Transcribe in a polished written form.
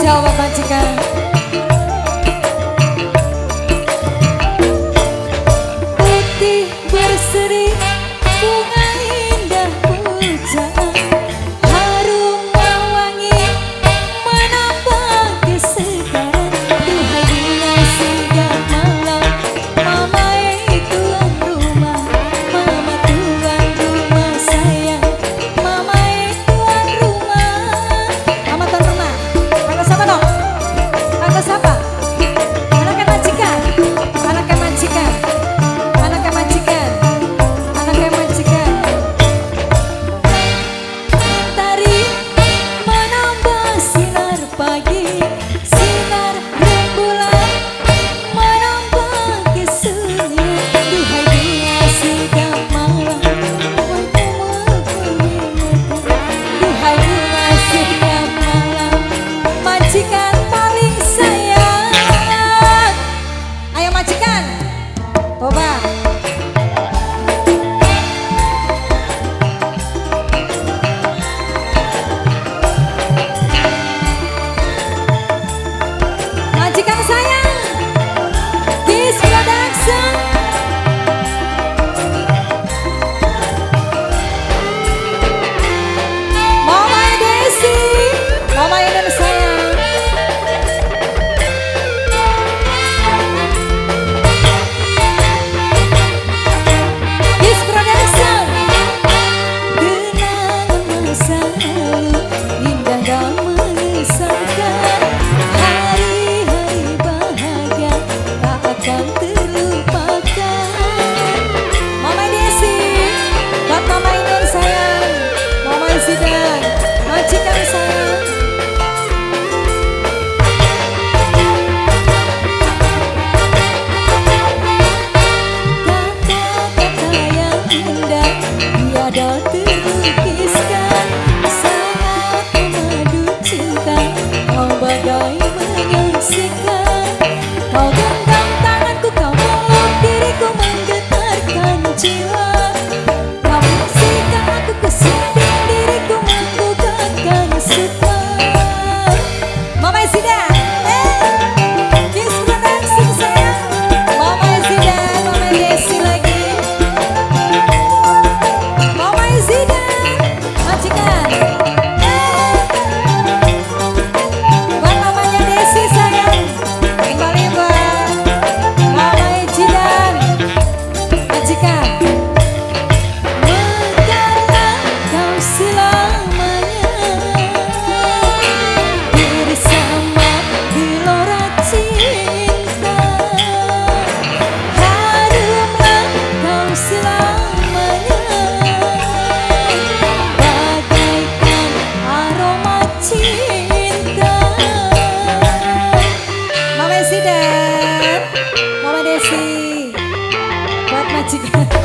spesial buat majikan. Putih berseri bunga indah pujaan, harum wangi menambah kesegaran. Duhai bunga setiap malam, mama tuan rumah, mama tuan rumah sayang, mama tuan rumah. Mama tuan rumah, kata siapa dong? Kata siapa? Anaknya majikan, anaknya majikan, anaknya majikan, anaknya majikan. Mentari menambah sinar pagi, sinar rembulan menambah kesunyian. Duhai bunga setiap malam, duhai bunga setiap malam, majikan paling sayang. Ayo majikan, coba. Majikan sayang, Kiss Production. Mama Desi, Mama Eden sayang. Kiss Production. Kenangan masa lalu indah dan mengesankan, hari-hari bahagia tak akan terlupakan. Mama Desi, buat Mama Eden sayang, Mama Zidan, majikan sayang. Kata-kata yang indah tiada terlukiskan, sangat memadu cinta, kau bagai menyaksikan. Kau genggam tanganku, kau meluk diriku, menggetarkan jiwa. Kau musikan aku, kesiding diriku, menggugatkan suka. Mama Zidan, Kiss Production sayang. Mama Zidan, Mama Desi lagi. Mama Zidan, majikan. Buat mamanya Desi sayang, kembali buat Mama Zidan, majikan. Mekarlah kau selamanya bersama gelora cinta, harumlah kau selamanya bagaikan aroma cinta. Mama Zidan, Mama Desi, buat majikan.